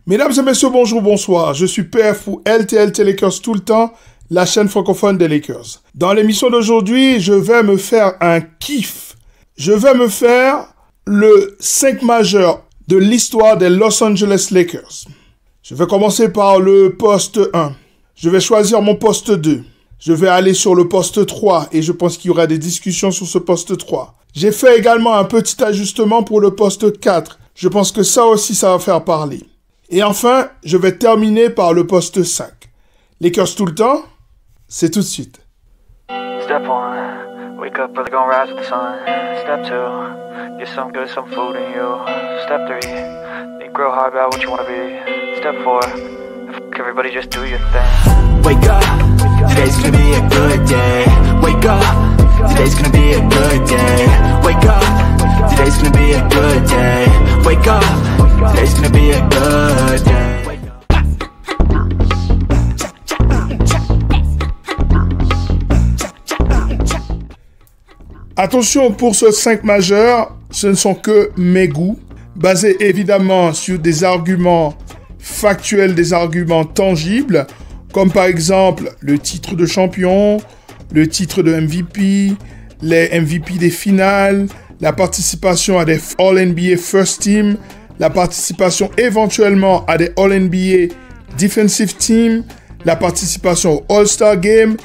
Mesdames et messieurs, bonjour, bonsoir. Je suis PF ou LTLT Lakers tout le temps, la chaîne francophone des Lakers. Dans l'émission d'aujourd'hui, je vais me faire un kiff. Je vais me faire le 5 majeur de l'histoire des Los Angeles Lakers. Je vais commencer par le poste 1. Je vais choisir mon poste 2. Je vais aller sur le poste 3 et je pense qu'il y aura des discussions sur ce poste 3. J'ai fait également un petit ajustement pour le poste 4. Je pense que ça aussi, ça va faire parler. Et enfin, je vais terminer par le poste 5. Lakers tout le temps, c'est tout de suite. Step 1, wake up early, gonna rise with the sun. Step 2, get some good, some food in you. Step 3, think real hard about what you wanna be. Step 4, fuck everybody, just do your thing. Wake up, today's gonna be a good day. Wake up, today's gonna be a good day. Wake up, today's gonna be a good day. Wake up, today's gonna be a good day. Attention, pour ce 5 majeur, ce ne sont que mes goûts, basés évidemment sur des arguments factuels, des arguments tangibles, comme par exemple le titre de champion, le titre de MVP, les MVP des finales, la participation à des All-NBA First Team, la participation éventuellement à des All-NBA Defensive Team, la participation au All-Star Game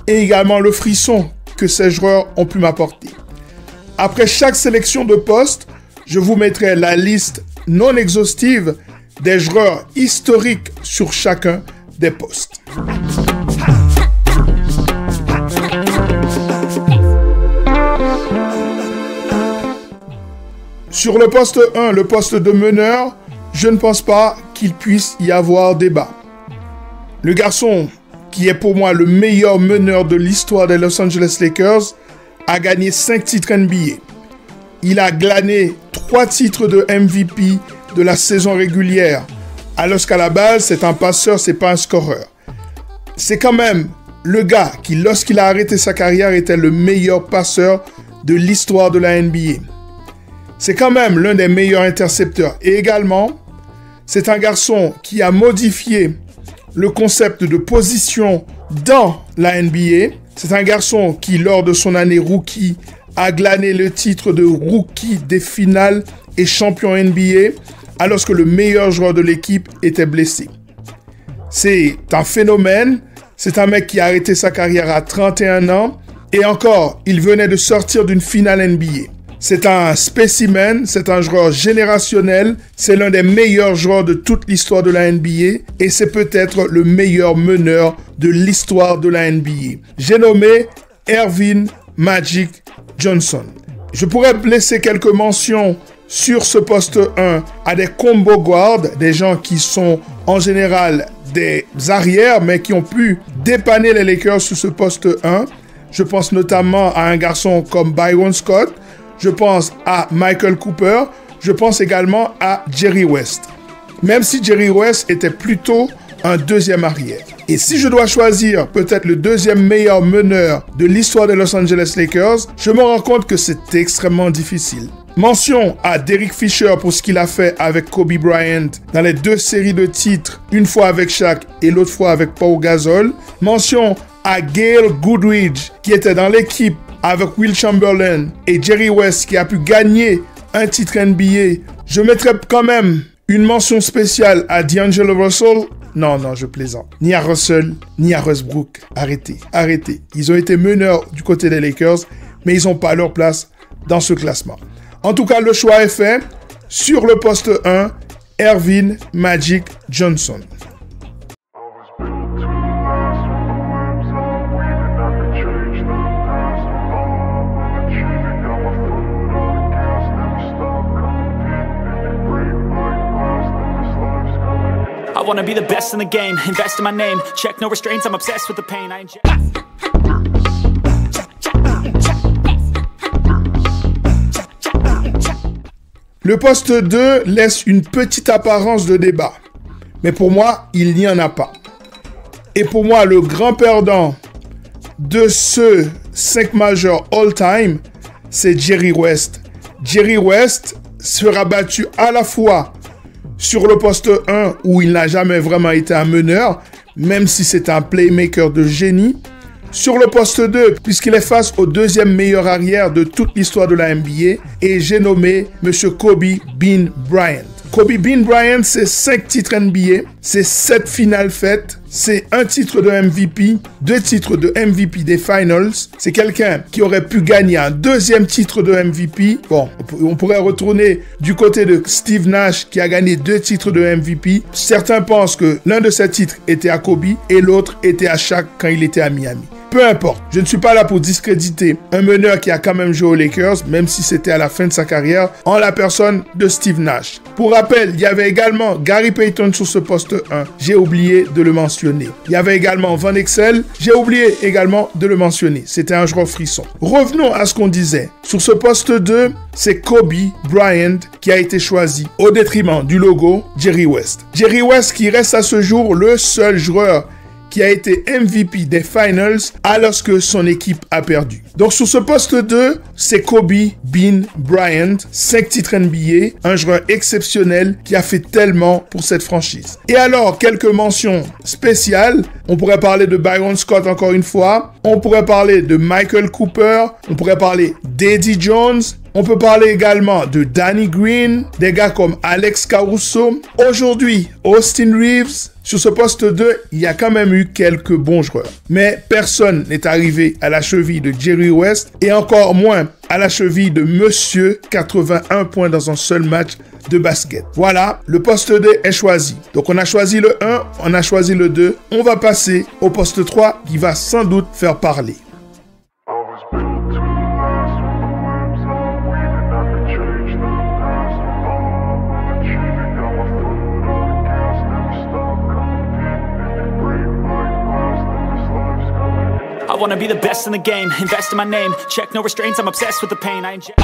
et également le frisson que ces joueurs ont pu m'apporter. Après chaque sélection de poste, je vous mettrai la liste non exhaustive des joueurs historiques sur chacun des postes. Sur le poste 1, le poste de meneur, je ne pense pas qu'il puisse y avoir débat. Le garçon qui est pour moi le meilleur meneur de l'histoire des Los Angeles Lakers, a gagné 5 titres NBA. Il a glané 3 titres de MVP de la saison régulière, alors qu'à la base, c'est un passeur, c'est pas un scoreur. C'est quand même le gars qui, lorsqu'il a arrêté sa carrière, était le meilleur passeur de l'histoire de la NBA. C'est quand même l'un des meilleurs intercepteurs. Et également, c'est un garçon qui a modifié le concept de position dans la NBA. C'est un garçon qui, lors de son année rookie, a glané le titre de rookie des finales et champion NBA, alors que le meilleur joueur de l'équipe était blessé. C'est un phénomène. C'est un mec qui a arrêté sa carrière à 31 ans. Et encore, il venait de sortir d'une finale NBA. C'est un spécimen, c'est un joueur générationnel, c'est l'un des meilleurs joueurs de toute l'histoire de la NBA et c'est peut-être le meilleur meneur de l'histoire de la NBA. J'ai nommé Earvin Magic Johnson. Je pourrais laisser quelques mentions sur ce poste 1 à des combo guards, des gens qui sont en général des arrières mais qui ont pu dépanner les Lakers sur ce poste 1. Je pense notamment à un garçon comme Byron Scott. Je pense à Michael Cooper. Je pense également à Jerry West. Même si Jerry West était plutôt un deuxième arrière. Et si je dois choisir peut-être le deuxième meilleur meneur de l'histoire des Los Angeles Lakers, je me rends compte que c'est extrêmement difficile. Mention à Derek Fisher pour ce qu'il a fait avec Kobe Bryant dans les 2 séries de titres, une fois avec Shaq et l'autre fois avec Pau Gasol. Mention à Gail Goodrich qui était dans l'équipe avec Will Chamberlain et Jerry West qui a pu gagner un titre NBA. Je mettrais quand même une mention spéciale à D'Angelo Russell. Non, je plaisante. Ni à Russell, ni à Westbrook. Arrêtez. Ils ont été meneurs du côté des Lakers, mais ils n'ont pas leur place dans ce classement. En tout cas, le choix est fait. Sur le poste 1, Earvin Magic Johnson. I wanna be the best in the game, invest in my name, check no restraints, I'm obsessed with the pain I inject. Le poste 2 laisse une petite apparence de débat, mais pour moi, il n'y en a pas. Et pour moi, le grand perdant de ce 5 majeur all-time, c'est Jerry West. Jerry West sera battu à la fois Sur le poste 1, où il n'a jamais vraiment été un meneur, même si c'est un playmaker de génie. Sur le poste 2, puisqu'il est face au deuxième meilleur arrière de toute l'histoire de la NBA, et j'ai nommé M. Kobe Bean Bryant. Kobe Bean Bryant, c'est 5 titres NBA, c'est 7 finales faites, c'est 1 titre de MVP, 2 titres de MVP des Finals. C'est quelqu'un qui aurait pu gagner un 2e titre de MVP. Bon, on pourrait retourner du côté de Steve Nash qui a gagné 2 titres de MVP. Certains pensent que l'un de ces titres était à Kobe et l'autre était à Shaq quand il était à Miami. Peu importe, je ne suis pas là pour discréditer un meneur qui a quand même joué aux Lakers, même si c'était à la fin de sa carrière, en la personne de Steve Nash. Pour rappel, il y avait également Gary Payton sur ce poste 1. J'ai oublié de le mentionner. Il y avait également Van Exel. J'ai oublié également de le mentionner. C'était un joueur frisson. Revenons à ce qu'on disait. Sur ce poste 2, c'est Kobe Bryant qui a été choisi au détriment du logo Jerry West. Jerry West qui reste à ce jour le seul joueur qui a été MVP des Finals alors que son équipe a perdu. Donc sur ce poste 2, c'est Kobe Bean Bryant, 5 titres NBA, un joueur exceptionnel qui a fait tellement pour cette franchise. Et alors, quelques mentions spéciales. On pourrait parler de Byron Scott encore une fois. On pourrait parler de Michael Cooper. On pourrait parler d'Eddie Jones. On peut parler également de Danny Green, des gars comme Alex Caruso. Aujourd'hui, Austin Reeves. Sur ce poste 2, il y a quand même eu quelques bons joueurs. Mais personne n'est arrivé à la cheville de Jerry West et encore moins à la cheville de Monsieur 81 points dans un seul match de basket. Voilà, le poste 2 est choisi. Donc on a choisi le 1, on a choisi le 2. On va passer au poste 3 qui va sans doute faire parler. I wanna be the best in the game, invest in my name, check no restraints, I'm obsessed with the pain I inject.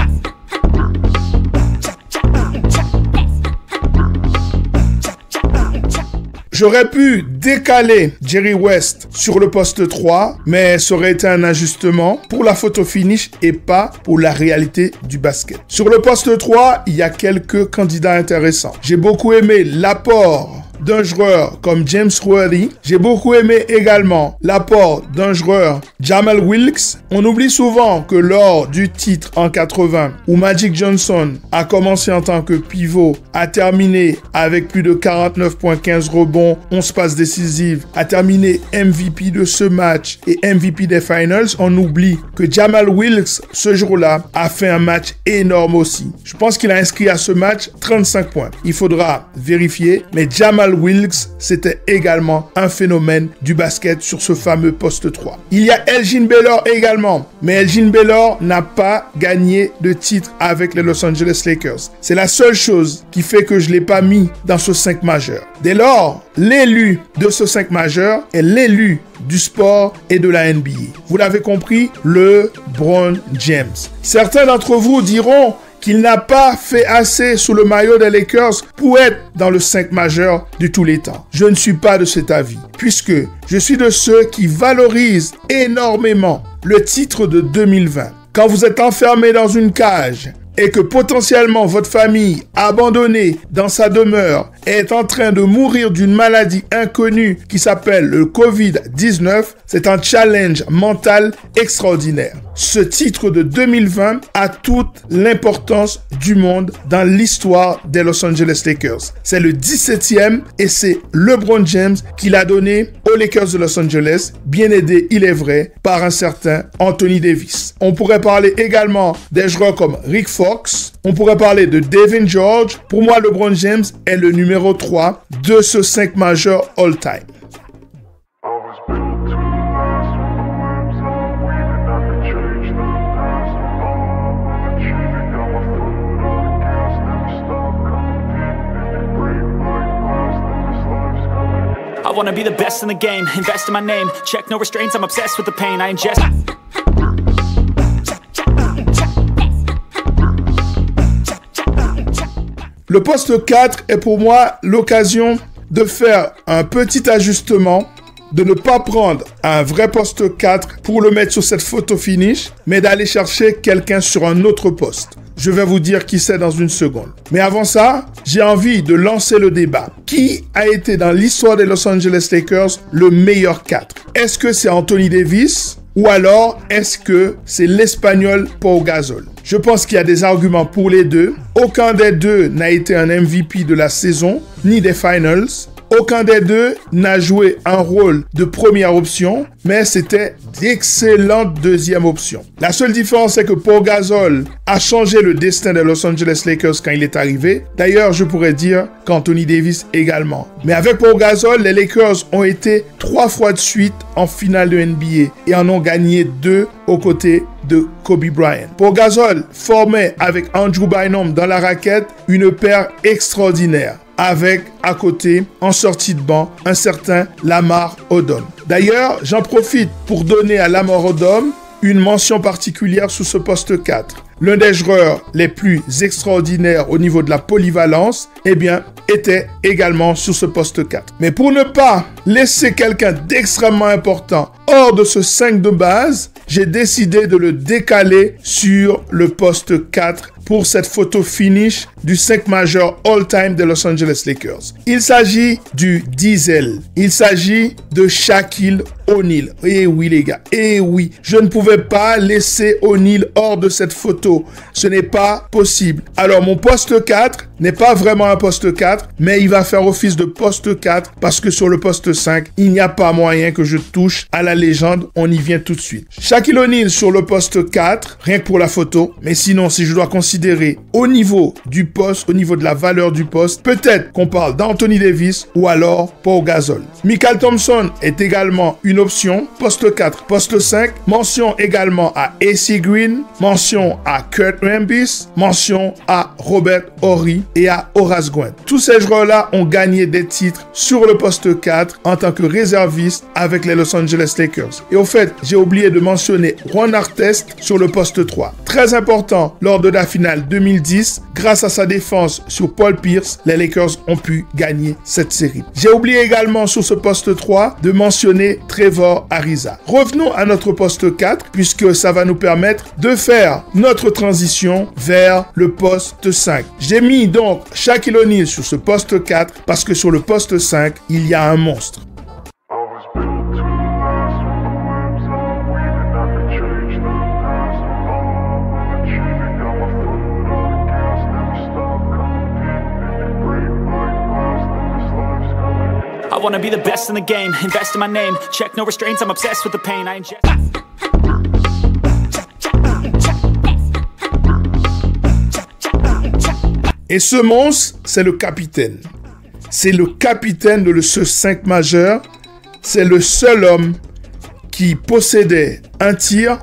J'aurais pu décaler Jerry West sur le poste 3, mais ça aurait été un ajustement pour la photo finish et pas pour la réalité du basket. Sur le poste 3, il y a quelques candidats intéressants. J'ai beaucoup aimé l'apport d'un joueur comme James Worthy. J'ai beaucoup aimé également l'apport d'un joueur Jamal Wilkes. On oublie souvent que lors du titre en 80, où Magic Johnson a commencé en tant que pivot, a terminé avec plus de 49,15 rebonds, 11 passes décisives, a terminé MVP de ce match et MVP des Finals, on oublie que Jamal Wilkes, ce jour-là, a fait un match énorme aussi. Je pense qu'il a inscrit à ce match 35 points. Il faudra vérifier, mais Jamal Wilkes, c'était également un phénomène du basket sur ce fameux poste 3. Il y a Elgin Baylor également, mais Elgin Baylor n'a pas gagné de titre avec les Los Angeles Lakers. C'est la seule chose qui fait que je ne l'ai pas mis dans ce 5 majeur. Dès lors, l'élu de ce 5 majeur est l'élu du sport et de la NBA. Vous l'avez compris, LeBron James. Certains d'entre vous diront qu'il n'a pas fait assez sous le maillot des Lakers pour être dans le 5 majeur de tous les temps. Je ne suis pas de cet avis, puisque je suis de ceux qui valorisent énormément le titre de 2020. Quand vous êtes enfermé dans une cage et que potentiellement votre famille, abandonnée dans sa demeure, est en train de mourir d'une maladie inconnue qui s'appelle le Covid-19, c'est un challenge mental extraordinaire. Ce titre de 2020 a toute l'importance du monde dans l'histoire des Los Angeles Lakers. C'est le 17e et c'est LeBron James qui l'a donné aux Lakers de Los Angeles, bien aidé, il est vrai, par un certain Anthony Davis. On pourrait parler également des joueurs comme Rick Fox, on pourrait parler de Devin George. Pour moi, LeBron James est le numéro 3 de ce 5 majeur all-time. I wanna be the best in the game, invest in my name, check no restraints, I'm obsessed with the pain I ingest. Le poste 4 est pour moi l'occasion de faire un petit ajustement de ne pas prendre un vrai poste 4 pour le mettre sur cette photo finish, mais d'aller chercher quelqu'un sur un autre poste. Je vais vous dire qui c'est dans une seconde. Mais avant ça, j'ai envie de lancer le débat. Qui a été dans l'histoire des Los Angeles Lakers le meilleur 4? Est-ce que c'est Anthony Davis ou alors est-ce que c'est l'Espagnol Pau Gasol? Je pense qu'il y a des arguments pour les deux. Aucun des deux n'a été un MVP de la saison ni des finals. Aucun des deux n'a joué un rôle de première option, mais c'était d'excellentes deuxième options. La seule différence, c'est que Pau Gasol a changé le destin des Los Angeles Lakers quand il est arrivé. D'ailleurs, je pourrais dire qu'Anthony Davis également. Mais avec Pau Gasol, les Lakers ont été 3 fois de suite en finale de NBA et en ont gagné 2 aux côtés de Kobe Bryant. Pau Gasol formait avec Andrew Bynum dans la raquette une paire extraordinaire, avec à côté, en sortie de banc, un certain Lamar Odom. D'ailleurs, j'en profite pour donner à Lamar Odom une mention particulière sous ce poste 4. L'un des joueurs les plus extraordinaires au niveau de la polyvalence, était également sur ce poste 4. Mais pour ne pas laisser quelqu'un d'extrêmement important hors de ce 5 de base, j'ai décidé de le décaler sur le poste 4 pour cette photo finish du 5 majeur all-time des Los Angeles Lakers. Il s'agit du Diesel. Il s'agit de Shaquille O'Neal. Eh oui les gars, eh oui. Je ne pouvais pas laisser O'Neal hors de cette photo. Ce n'est pas possible. Alors mon poste 4 n'est pas vraiment un poste 4, mais il va faire office de poste 4 parce que sur le poste 5, il n'y a pas moyen que je touche à la légende. On y vient tout de suite. Shaquille O'Neal sur le poste 4, rien que pour la photo. Mais sinon, si je dois considérer au niveau du poste, au niveau de la valeur du poste, peut-être qu'on parle d'Anthony Davis ou alors Pau Gasol. Mychal Thompson est également une option. Poste 4, poste 5. Mention également à AC Green. Mention à Kurt Rambis. Mention à Robert Horry et à Horace Grant. Tous ces joueurs-là ont gagné des titres sur le poste 4 en tant que réservistes avec les Los Angeles Lakers. Et au fait, j'ai oublié de mentionner Ron Artest sur le poste 3. Très important lors de la finale 2010, grâce à sa défense sur Paul Pierce, les Lakers ont pu gagner cette série. J'ai oublié également sur ce poste 3 de mentionner Trevor Ariza. Revenons à notre poste 4 puisque ça va nous permettre de faire notre transition vers le poste 5. J'ai mis donc Shaquille O'Neal sur ce poste 4 parce que sur le poste 5, il y a un monstre. I wanna be the best in the game, invest in my name, check no restraints, I'm obsessed with the pain I ingest. Et ce monstre, c'est le capitaine. C'est le capitaine de ce 5 majeur. C'est le seul homme qui possédait un tir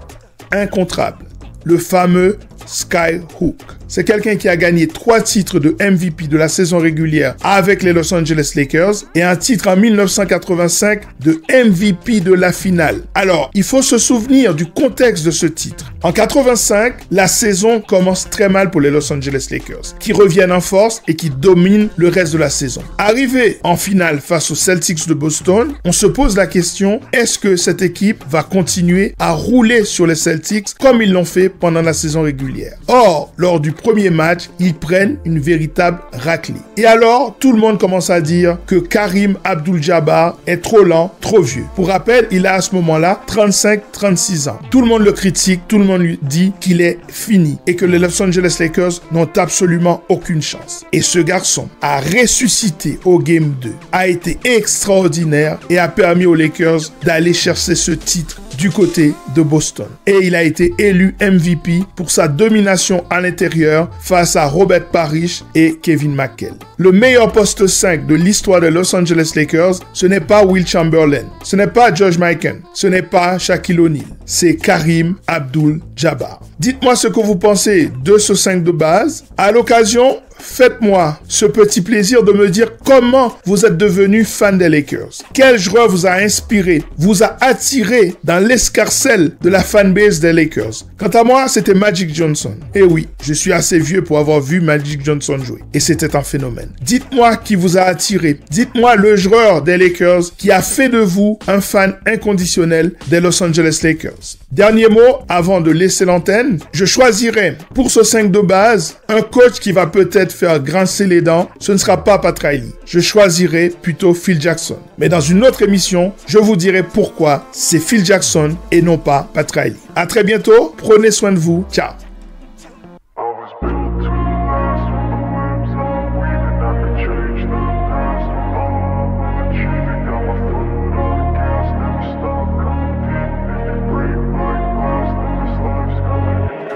incontrable. Le fameux Skyhook. C'est quelqu'un qui a gagné 3 titres de MVP de la saison régulière avec les Los Angeles Lakers et un titre en 1985 de MVP de la finale. Alors, il faut se souvenir du contexte de ce titre. En 85, la saison commence très mal pour les Los Angeles Lakers, qui reviennent en force et qui dominent le reste de la saison. Arrivé en finale face aux Celtics de Boston, on se pose la question, est-ce que cette équipe va continuer à rouler sur les Celtics comme ils l'ont fait pendant la saison régulière? Or, lors du premier match, ils prennent une véritable raclée. Et alors, tout le monde commence à dire que Kareem Abdul-Jabbar est trop lent, trop vieux. Pour rappel, il a à ce moment-là 35-36 ans. Tout le monde le critique, tout le monde lui dit qu'il est fini et que les Los Angeles Lakers n'ont absolument aucune chance. Et ce garçon a ressuscité au Game 2, a été extraordinaire et a permis aux Lakers d'aller chercher ce titre du côté de Boston. Et il a été élu MVP pour sa domination à l'intérieur face à Robert Parrish et Kevin McHale. Le meilleur poste 5 de l'histoire des Los Angeles Lakers, ce n'est pas Will Chamberlain, ce n'est pas George Mikan, ce n'est pas Shaquille O'Neal, c'est Kareem Abdul-Jabbar. Dites-moi ce que vous pensez de ce 5 de base. À l'occasion, faites-moi ce petit plaisir de me dire comment vous êtes devenu fan des Lakers. Quel joueur vous a inspiré, vous a attiré dans l'escarcelle de la fanbase des Lakers? Quant à moi, c'était Magic Johnson. Et oui, je suis assez vieux pour avoir vu Magic Johnson jouer. Et c'était un phénomène. Dites-moi qui vous a attiré. Dites-moi le joueur des Lakers qui a fait de vous un fan inconditionnel des Los Angeles Lakers. Dernier mot avant de laisser l'antenne. Je choisirai pour ce 5 de base un coach qui va peut-être faire grincer les dents. Ce ne sera pas Pat Riley. Je choisirai plutôt Phil Jackson. Mais dans une autre émission, je vous dirai pourquoi c'est Phil Jackson et non pas Pat Riley. À très bientôt. Prenez soin de vous. Ciao.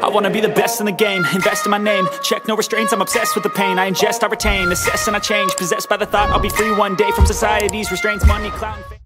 I wanna be the best in the game, invest in my name. Check no restraints, I'm obsessed with the pain. I ingest, I retain, assess and I change. Possessed by the thought I'll be free one day from society's restraints, money, clout, and fame.